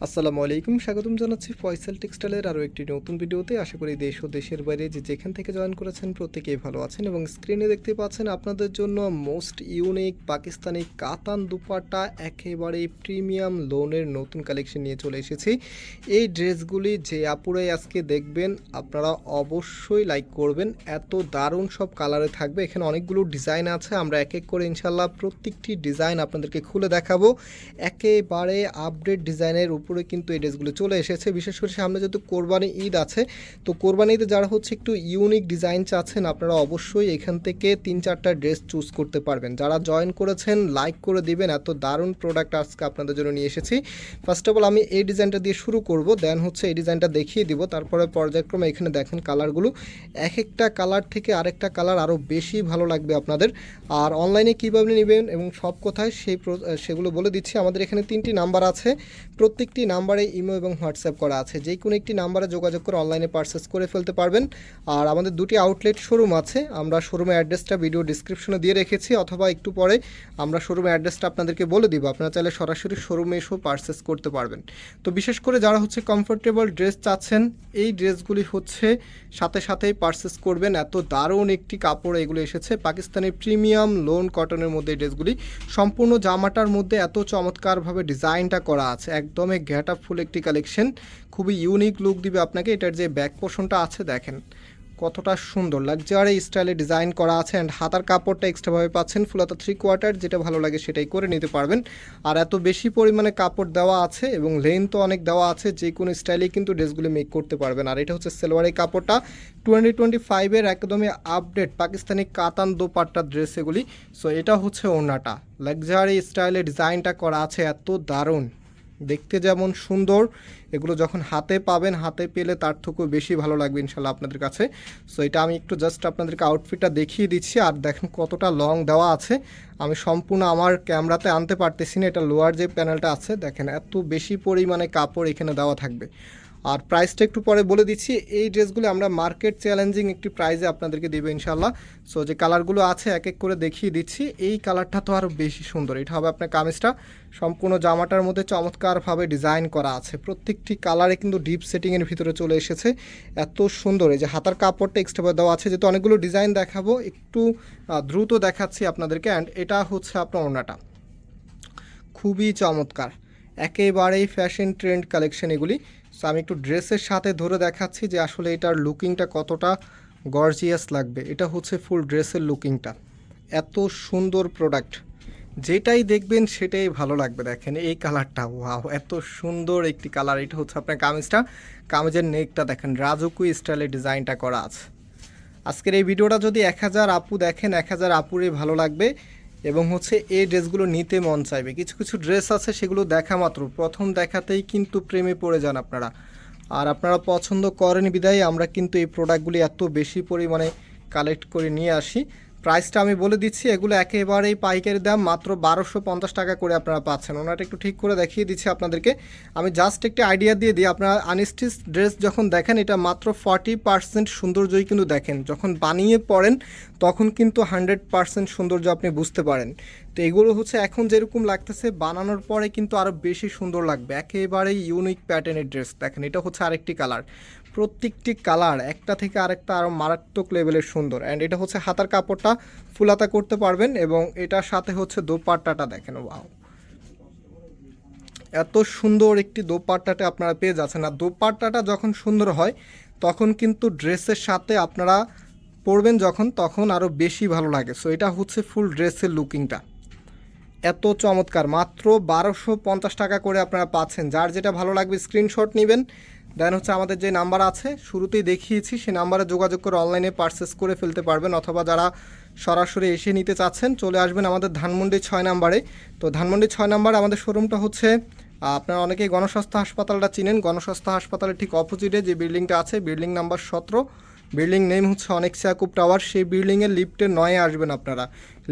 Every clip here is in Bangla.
আসসালামু আলাইকুম, স্বাগতম জানাচ্ছি ফয়সাল টেক্সটাইলের আরও একটি নতুন ভিডিওতে। আশা করি দেশ ও দেশের বাইরে যেখান থেকে জয়েন করেছেন প্রত্যেকেই ভালো আছেন এবং স্ক্রিনে দেখতে পাচ্ছেন আপনাদের জন্য মোস্ট ইউনিক পাকিস্তানি কাতান দুপাট্টা একেবারে প্রিমিয়াম লোনের নতুন কালেকশন নিয়ে চলে এসেছি। এই ড্রেসগুলি যে আপুরাই আজকে দেখবেন আপনারা অবশ্যই লাইক করবেন, এত দারুণ সব কালারে থাকবে। এখানে অনেকগুলো ডিজাইন আছে, আমরা এক এক করে ইনশাল্লাহ প্রত্যেকটি ডিজাইন আপনাদেরকে খুলে দেখাবো। একেবারে আপডেট ডিজাইনের উপরে কিন্তু এই ড্রেসগুলো চলে এসেছে। বিশেষ করে সামনে যেহেতু কোরবানি ঈদ আছে, তো কোরবানি ঈদে যারা হচ্ছে একটু ইউনিক ডিজাইন চাচ্ছেন আপনারা অবশ্যই এখান থেকে 3-4টা ড্রেস চুজ করতে পারবেন। যারা জয়েন করেছেন লাইক করে দিবেন, এত দারুণ প্রোডাক্ট আজকে আপনাদের জন্য নিয়ে এসেছি। ফার্স্ট অফ অল আমি এই ডিজাইনটা দিয়ে শুরু করব, দেন হচ্ছে এই ডিজাইনটা দেখিয়ে দিব, তারপরে পর্যায়ক্রমে এখানে দেখেন কালারগুলো, এক একটা কালার থেকে আরেকটা কালার আরও বেশি ভালো লাগবে আপনাদের। আর অনলাইনে কীভাবে নেবেন এবং সব কোথায় সেগুলো বলে দিচ্ছি। আমাদের এখানে 3টি নাম্বার আছে, প্রত্যেকটি নাম্বারে ইমো এবং হোয়াটসঅ্যাপ করা আছে, যে কোনো একটি নাম্বারে যোগাযোগ করে অনলাইনে পারচেস করে ফেলতে পারবেন। আর আমাদের 2টি আউটলেট শোরুম আছে, আমরা শোরুমের অ্যাড্রেসটা ভিডিও ডিসক্রিপশনে দিয়ে রেখেছি, অথবা একটু পরে আমরা শোরুমের অ্যাড্রেসটা আপনাদেরকে বলে দিব, আপনারা চাইলে সরাসরি শোরুমে এসেও পারচেস করতে পারবেন। তো বিশেষ করে যারা হচ্ছে কমফোর্টেবল ড্রেস চাচ্ছেন, এই ড্রেসগুলি হচ্ছে সাথে সাথেই পারচেস করবেন। এত দারুণ একটি কাপড় এগুলো এসেছে, পাকিস্তানি প্রিমিয়াম লোন কটনের মধ্যে এই ড্রেসগুলি। সম্পূর্ণ জামাটার মধ্যে এত চমৎকারভাবে ডিজাইনটা করা আছে, একদমই গেট আপ ফুল একটি কালেকশন, খুবই ইউনিক লুক দিবে আপনাকে। এটার যে ব্যাক পোর্শনটা আছে দেখেন কতটা সুন্দর লাক্সারি স্টাইলে ডিজাইন করা আছে, অ্যান্ড হাতার কাপড়টা এক্সট্রাভাবে পাচ্ছেন ফুলাতা 3/4, যেটা ভালো লাগে সেটাই করে নিতে পারবেন। আর এত বেশি পরিমাণে কাপড় দেওয়া আছে এবং লেন্থও অনেক দেওয়া আছে, যে কোনো স্টাইলেই কিন্তু ড্রেসগুলো মেক করতে পারবেন। আর এটা হচ্ছে সেলোয়ারের কাপড়টা 2025-এর একদমই আপডেট পাকিস্তানি কাতান দোপাট্টা ড্রেস এগুলি। সো এটা হচ্ছে ওড়নাটা, লাক্সারি স্টাইলে ডিজাইনটা করা আছে, এত দারুণ দেখতে যেমন সুন্দর, এগুলো যখন হাতে পাবেন, হাতে পেলে তার থেকেও বেশি ভালো লাগবে ইনশাল্লাহ আপনাদের কাছে। সো এটা আমি একটু জাস্ট আপনাদেরকে আউটফিটটা দেখিয়ে দিচ্ছি। আর দেখেন কতটা লং দেওয়া আছে, আমি সম্পূর্ণ আমার ক্যামেরাতে আনতে পারতেছি না, এটা লোয়ার যে প্যানেলটা আছে দেখেন এত বেশি পরিমাণে কাপড় এখানে দেওয়া থাকবে। আর প্রাইসটা একটু পরে বলে দিচ্ছি। এই ড্রেসগুলো আমরা মার্কেট চ্যালেঞ্জিং একটি প্রাইসে আপনাদেরকে দেবো ইনশাল্লাহ। সো যে কালারগুলো আছে এক এক করে দেখিয়ে দিচ্ছি। এই কালারটা তো আরও বেশি সুন্দর, এটা হবে আপনার কামিজটা, সম্পূর্ণ জামাটার মধ্যে চমৎকারভাবে ডিজাইন করা আছে, প্রত্যেকটি কালারে কিন্তু ডিপ সেটিংয়ের ভিতরে চলে এসেছে, এত সুন্দর। এই যে হাতার কাপড়টা এক্সট্রা দেওয়া আছে, যেহেতু অনেকগুলো ডিজাইন দেখাবো একটু দ্রুত দেখাচ্ছি আপনাদেরকে। অ্যান্ড এটা হচ্ছে আপনার ওড়নাটা, খুবই চমৎকার, একেবারেই ফ্যাশন ট্রেন্ড কালেকশন এগুলি। সো আমি একটু ড্রেসের সাথে ধরে দেখাচ্ছি যে আসলে এটার লুকিংটা কতটা গর্জিয়াস লাগবে। এটা হচ্ছে ফুল ড্রেসের লুকিংটা, এত সুন্দর প্রোডাক্ট, যেটাই দেখবেন সেটাই ভালো লাগবে। দেখেন এই কালারটা, ওয়াও এত সুন্দর একটি কালার। এটা হচ্ছে আপনার কামিজটা, কামিজের নেকটা দেখেন রাজুকুই স্টাইলে ডিজাইনটা করা আছে। আজকের এই ভিডিওটা যদি 1000 আপু দেখেন, 1000 আপুরই ভালো লাগবে এবং হচ্ছে এই ড্রেসগুলো নিতে মন চাইবে। কিছু কিছু ড্রেস আছে সেগুলো দেখা মাত্র প্রথম দেখাতেই কিন্তু প্রেমে পড়ে যান আপনারা, আর আপনারা পছন্দ করেন বিদায় আমরা কিন্তু এই প্রোডাক্টগুলি এত বেশি পরিমাণে কালেক্ট করে নিয়ে আসি। প্রাইসটা আমি বলে দিচ্ছি, এগুলো একেবারেই পাইকারি দাম, মাত্র 1250 টাকা করে আপনারা পাচ্ছেন। ওনাটা একটু ঠিক করে দেখিয়ে দিচ্ছি আপনাদেরকে, আমি জাস্ট একটা আইডিয়া দিয়ে দিই। আপনারা আনস্টিচ ড্রেস যখন দেখেন এটা মাত্র 40% সৌন্দর্যই কিন্তু দেখেন, যখন বানিয়ে পড়েন তখন কিন্তু 100% সৌন্দর্য আপনি বুঝতে পারেন। তো এগুলো হচ্ছে এখন যেরকম লাগতেছে বানানোর পরে কিন্তু আরও বেশি সুন্দর লাগবে, একেবারেই ইউনিক প্যাটার্নের ড্রেস। দেখেন এটা হচ্ছে আরেকটি কালার, প্রত্যেকটি কালার একটা থেকে আরেকটা আরও মারাত্মক লেভেলের সুন্দর। অ্যান্ড এটা হচ্ছে হাতার কাপড়টা ফুলাতা করতে পারবেন এবং এটার সাথে হচ্ছে দোপাট্টাটা দেখেন, ওয়াও এত সুন্দর একটি দোপাট্টাটা আপনারা পেয়ে যাচ্ছেন। আর দোপাট্টাটা যখন সুন্দর হয় তখন কিন্তু ড্রেসের সাথে আপনারা পরবেন যখন, তখন আরও বেশি ভালো লাগে। সো এটা হচ্ছে ফুল ড্রেসের লুকিংটা, এত চমৎকার, মাত্র 1250 টাকা করে আপনারা পাচ্ছেন। যার যেটা ভালো লাগবে স্ক্রিনশট নেবেন, দেন হচ্ছে আমাদের যে নাম্বার আছে শুরুতেই দেখিয়েছি সেই নাম্বারে যোগাযোগ করে অনলাইনে পারচেস করে ফেলতে পারবেন, অথবা যারা সরাসরি এসে নিতে চাচ্ছেন চলে আসবেন আমাদের ধানমন্ডি 6 নাম্বারে। তো ধানমন্ডি 6 নাম্বারে আমাদের শোরুমটা হচ্ছে, আপনারা অনেকেই গণস্বাস্থ্য হাসপাতালটা চিনেন, গণস্বাস্থ্য হাসপাতালের ঠিক অপোজিটে যে বিল্ডিংটা আছে, বিল্ডিং নাম্বার 17, বিল্ডিং নেম হচ্ছে অনেক ইয়াকুব টাওয়ার, সেই বিল্ডিংয়ের লিফটে 9-এ আসবেন আপনারা।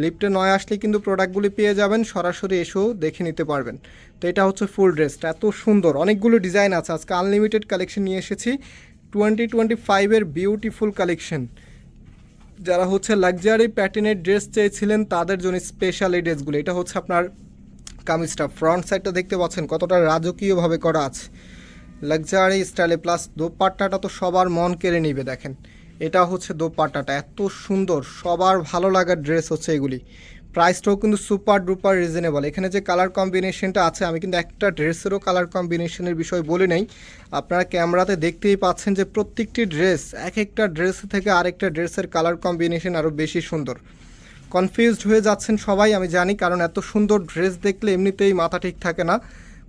লিফটে 9 আসলে কিন্তু প্রোডাক্টগুলি পেয়ে যাবেন, সরাসরি এসেও দেখে নিতে পারবেন। তো এটা হচ্ছে ফুল ড্রেসটা, এত সুন্দর, অনেকগুলো ডিজাইন আছে, আজকে আনলিমিটেড কালেকশন নিয়ে এসেছি। 2025-এর বিউটিফুল কালেকশন, যারা হচ্ছে লাক্সারি প্যাটার্নের ড্রেস চেয়েছিলেন তাদের জন্য স্পেশাল এই ড্রেসগুলো। এটা হচ্ছে আপনার কামিজটা ফ্রন্ট সাইডটা দেখতে পাচ্ছেন কতটা রাজকীয়ভাবে করা আছে, লাক্সারি স্টাইলে, প্লাস দোপাট্টাটা তো সবার মন কেড়ে নিবে। দেখেন এটা হচ্ছে দোপাট্টাটা, এত সুন্দর, সবার ভালো লাগার ড্রেস হচ্ছে এগুলি। প্রাইসটাও কিন্তু সুপার ডুপার রিজনেবল। এখানে যে কালার কম্বিনেশনটা আছে, আমি কিন্তু একটা ড্রেসেরও কালার কম্বিনেশনের বিষয় বলি নাই, আপনারা ক্যামেরাতে দেখতেই পাচ্ছেন যে প্রত্যেকটি ড্রেস এক একটা ড্রেস থেকে আরেকটা ড্রেসের কালার কম্বিনেশন আরও বেশি সুন্দর। কনফিউজড হয়ে যাচ্ছেন সবাই, আমি জানি, কারণ এত সুন্দর ড্রেস দেখলে এমনিতেই মাথা ঠিক থাকে না,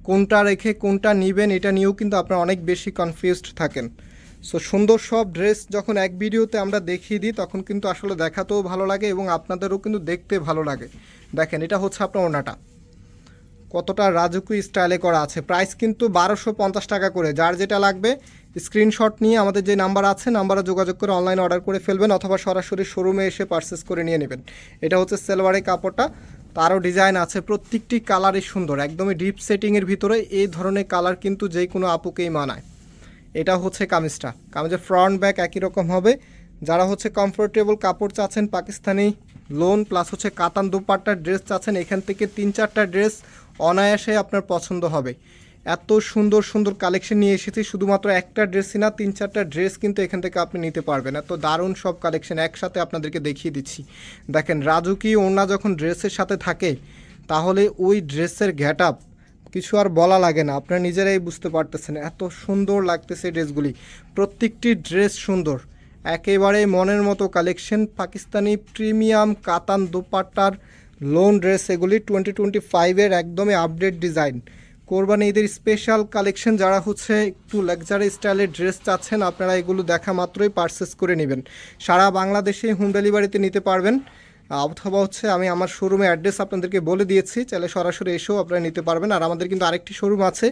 কোনটা রেখে কোনটা নেবেন এটা নিয়েও কিন্তু আপনারা অনেক বেশি কনফিউজড থাকেন। সো সুন্দর সব ড্রেস যখন এক ভিডিওতে আমরা দেখিয়ে দিই তখন কিন্তু আসলে দেখাতেও ভালো লাগে এবং আপনাদেরও কিন্তু দেখতে ভালো লাগে। দেখেন এটা হচ্ছে আপনার ওড়নাটা, কতটা রাজকীয় স্টাইলে করা আছে। প্রাইস কিন্তু 1250 টাকা করে। যার যেটা লাগবে স্ক্রিনশট নিয়ে আমাদের যে নাম্বার আছে নাম্বারে যোগাযোগ করে অনলাইনে অর্ডার করে ফেলবেন, অথবা সরাসরি শোরুমে এসে পারচেস করে নিয়ে নেবেন। এটা হচ্ছে সেলভারের কাপড়টা, তারও ডিজাইন আছে, প্রত্যেকটি কালারই সুন্দর, একদমই ডিপ সেটিংয়ের ভিতরে এই ধরনের কালার কিন্তু যে কোনো আপুকেই মানায়। এটা হচ্ছে কামিজটা, কামিজের ফ্রন্ট ব্যাক একই রকম হবে। যারা হচ্ছে কমফোর্টেবল কাপড় চাচ্ছেন, পাকিস্তানি লোন প্লাস হচ্ছে কাতান দুপাট্টার ড্রেস চাচ্ছেন, এখান থেকে 3-4টা ড্রেস অনায়াসে আপনার পছন্দ হবে। এত সুন্দর সুন্দর কালেকশন নিয়ে এসেছি, শুধুমাত্র একটা ড্রেসই না, 3-4টা ড্রেস কিন্তু এখান থেকে আপনি নিতে পারবেন। এত দারুণ সব কালেকশন একসাথে আপনাদেরকে দেখিয়ে দিচ্ছি। দেখেন রাজকীয় ওড়না যখন ড্রেসের সাথে থাকে তাহলে ওই ড্রেসের গেট আপ কিছু আর বলা লাগে না, আপনারা নিজেরাই বুঝতে পারতেছেন এত সুন্দর লাগতেছে ড্রেসগুলি। প্রত্যেকটি ড্রেস সুন্দর, একেবারে মনের মতো কালেকশন। পাকিস্তানি প্রিমিয়াম কাতান দোপাট্টার লোন ড্রেস এগুলি 2025-এর একদমই আপডেট ডিজাইন। কোরবানি ঈদের স্পেশাল কালেকশন। যারা হচ্ছে একটু লাক্সারি স্টাইলের ড্রেস চাচ্ছেন আপনারা এগুলো দেখা মাত্রই পারচেস করে নেবেন। সারা বাংলাদেশে হোম ডেলিভারিতে নিতে পারবেন, অথবা হচ্ছে আমি আমার শোরুমে অ্যাড্রেস আপনাদেরকে বলে দিয়েছি, চাইলে সরাসরি এসেও আপনারা নিতে পারবেন। আর আমাদের কিন্তু আরেকটি শোরুম আছে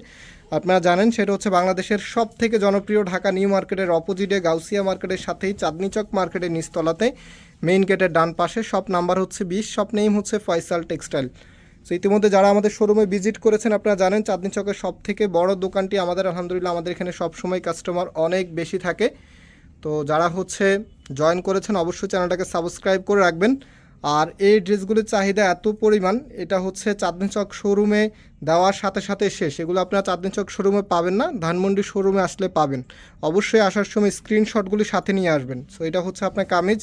আপনারা জানেন, সেটা হচ্ছে বাংলাদেশের সব থেকে জনপ্রিয় ঢাকা নিউ মার্কেটের অপোজিটে গাউসিয়া মার্কেটের সাথেই চাঁদনি চক মার্কেটের নিচতলাতে মেইন গেটের ডান পাশে। শপ নাম্বার হচ্ছে 20, শপ নেম হচ্ছে ফয়সাল টেক্সটাইল। সো ইতিমধ্যে যারা আমাদের শোরুমে ভিজিট করেছেন আপনারা জানেন চাঁদনি চকের সব থেকে বড় দোকানটি আমাদের। আলহামদুলিল্লাহ আমাদের এখানে সবসময় কাস্টমার অনেক বেশি থাকে। তো যারা হচ্ছে জয়েন করেছেন অবশ্যই চ্যানেলটাকে সাবস্ক্রাইব করে রাখবেন। আর এই ড্রেসগুলির চাহিদা এত পরিমাণ, এটা হচ্ছে চাঁদনি চক শোরুমে দেওয়ার সাথে সাথে শেষ। এগুলো আপনারা চাঁদনি চক শোরুমে পাবেন না, ধানমন্ডি শোরুমে আসলে পাবেন। অবশ্যই আসার সময় স্ক্রিনশটগুলি সাথে নিয়ে আসবেন। সো এটা হচ্ছে আপনার কামিজ,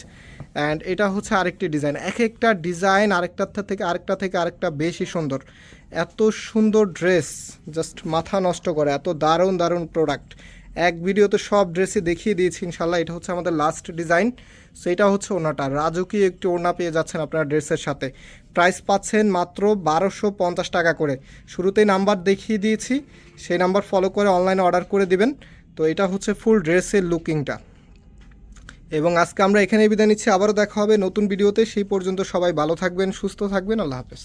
অ্যান্ড এটা হচ্ছে আরেকটি ডিজাইন। এক একটা ডিজাইন আরেকটার থেকে আরেকটা বেশি সুন্দর। এত সুন্দর ড্রেস জাস্ট মাথা নষ্ট করে, এত দারুণ দারুণ প্রোডাক্ট। এক ভিডিওতে সব ড্রেসই দেখিয়ে দিয়েছি ইনশাল্লাহ। এটা হচ্ছে আমাদের লাস্ট ডিজাইন। সো এটা হচ্ছে ওড়নাটা, রাজকীয় একটি ওড়না পেয়ে যাচ্ছেন আপনারা ড্রেসের সাথে। প্রাইস পাচ্ছেন মাত্র 1250 টাকা করে। শুরুতেই নাম্বার দেখিয়ে দিয়েছি, সেই নাম্বার ফলো করে অনলাইনে অর্ডার করে দিবেন। তো এটা হচ্ছে ফুল ড্রেসের লুকিংটা। এবং আজকে আমরা এখানেই বিদায় নিচ্ছি, আবারও দেখা হবে নতুন ভিডিওতে। সেই পর্যন্ত সবাই ভালো থাকবেন, সুস্থ থাকবেন, আল্লাহ হাফেজ।